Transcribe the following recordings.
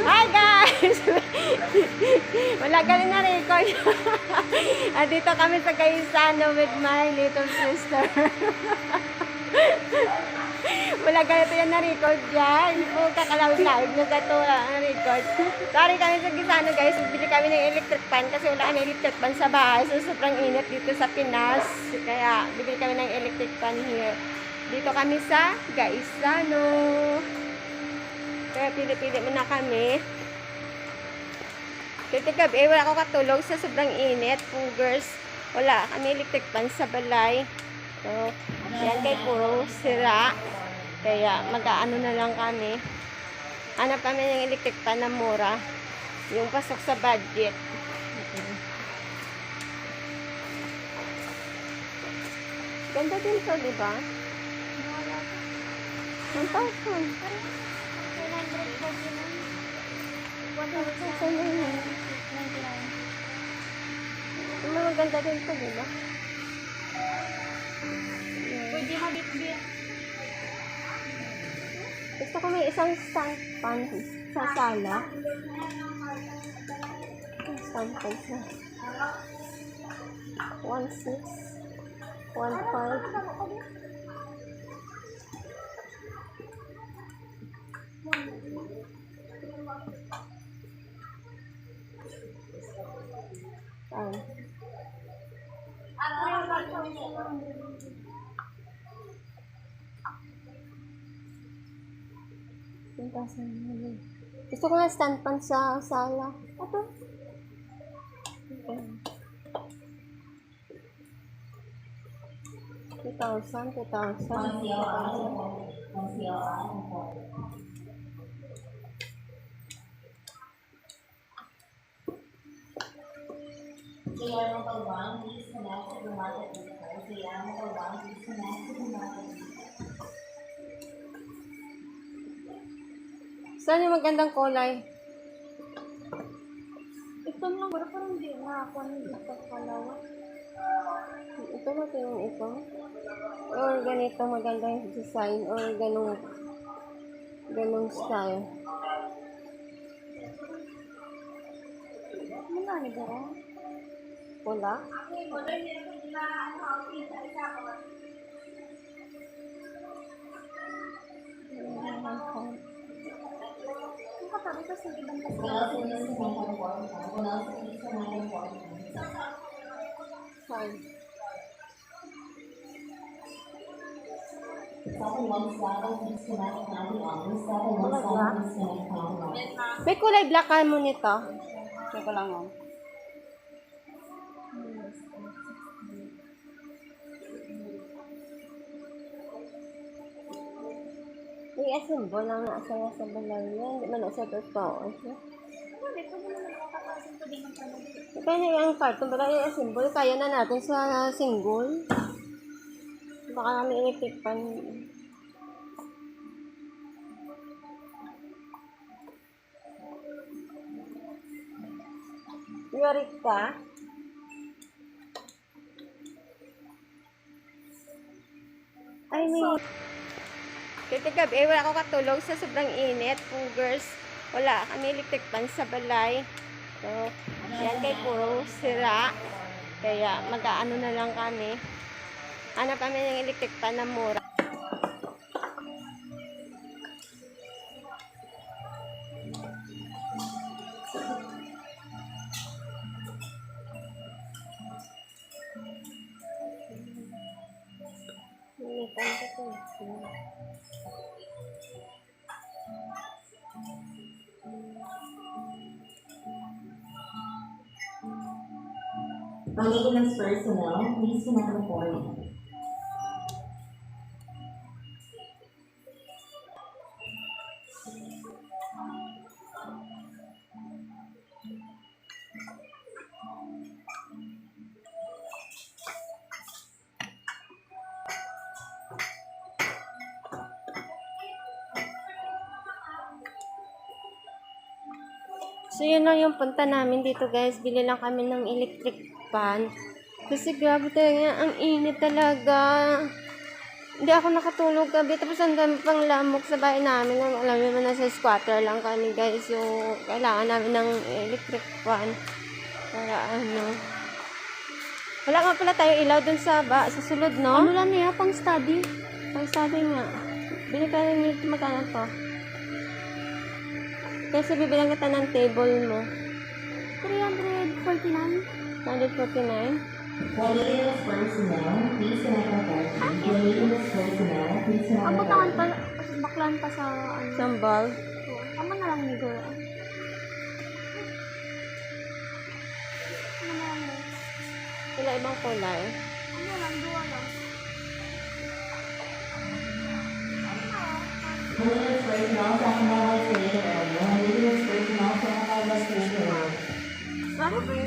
Hi guys! Wala ka rin na-record. Dito kami sa Gaisano with my little sister. Wala ganito yan na-record dyan. Hindi po kakalaw-live na gato na-record. Sorry kami sa Gaisano guys. Bili kami ng electric fan kasi wala kami electric fan sa bahay. So sobrang init dito sa Pinas. Kaya bibili kami ng electric fan here. Dito kami sa Gaisano. Kaya pili-pili muna kami. Kasi gabi, wala ako katulog sa sobrang init. Pugers. Wala kami electric fan sa balay. So, yan kay puro sira. Kaya mag-aano na lang kami. Hanap kami ng electric fan na mura. Yung pasok sa budget. Ganda din to, di ba? 1,000. Maganda din ito, diba? Pwede mabit-bit. Gusto ko may isang stand pan sa sala. Stand pan sa 1,600, 1,500. Gusto ko na stand pan sa sala. Ito. Okay. 2,000, 2,000. Saan yung magandang kulay? Ito lang, pero parang hindi na ako ito kalawa. Ito na yung ito. Or ganito magandang design or ganong style. Ano nga ni Dara? Pula? Ang katabi ko sa ibang kasi. Fine. May kulay black ka mo nito. Check ko lang oh. May asimbo lang na asaya sa balay yan. Di man na sa totoo. Pwede mo naman nakakasin ko din ng tanong. Kaya na yung carton balay yung asimbo. Kaya na natin sa single. Baka namin electric pan. Yorik ka? Ay, may... Kaya gabi, wala ako katulog sa sobrang init. Pugers. Wala kami electric pan sa balay. So, yan kay puro sira. Kaya mag-aano na lang kami. Hanap kami ng electric pan na mura. Maintenance personnel, please connect the phone. So, yun lang yung punta namin dito guys. Bili lang kami ng electric fan. Kasi grabe talaga, ang init talaga. Hindi ako nakatulog gabi. Tapos ang dami pang lamok sa bahay namin. Alam mo na sa squatter lang kami guys. So, kailangan namin ng electric fan. Para ano. Wala nga pala tayo ilaw dun sa sulod, no? Ano lang niya, pang study? Pag sabi nga, bili ka rin nito magkano to. Kasi bibilang kita ng table mo. 349? 149. For maintenance personnel, please connect authority. For maintenance personnel, please connect Ang authority. butangan pa, baklan pa sa ano. Sambal. Tama na lang ni Goro. Ano na lang mo? Wala ibang kulay. Ano lang, duwa lang. Maintenance personnel sa Canal Station area. Maintenance personnel sa Canal Station area. Ano?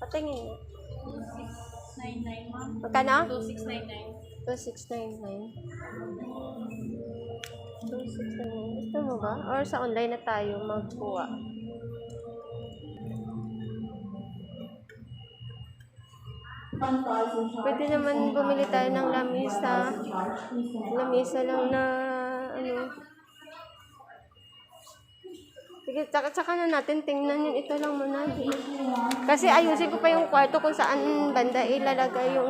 Patingin nga. 2699, ma'am. Magkano? 2699. 2699. 2699. Gusto mo ba? Or sa online na tayo magkuha? Pwede naman bumili tayo ng lamisa. Lamisa lang na ano. Sige, tsaka na natin tingnan yun. Ito lang muna. Kasi ayusin ko pa yung kwarto kung saan banda ilalagay yung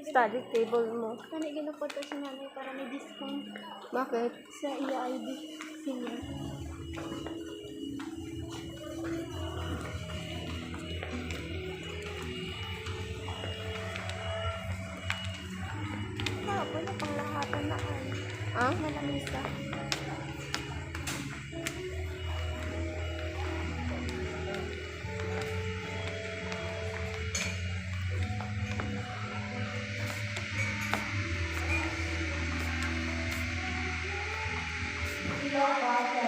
study table mo. Kani ginupod ko si nanay para may discount Bakit? sa EID senior. Wala pang lahatan na ay. Ah? Malamisa.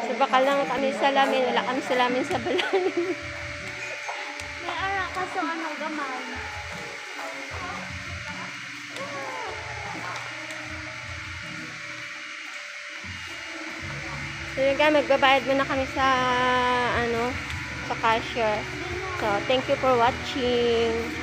So baka lang kami salamin. Wala kami salamin sa balay. May ara kaso ano gamay. So yun guys, magbabayad muna kami sa ano, sa cashier. So thank you for watching.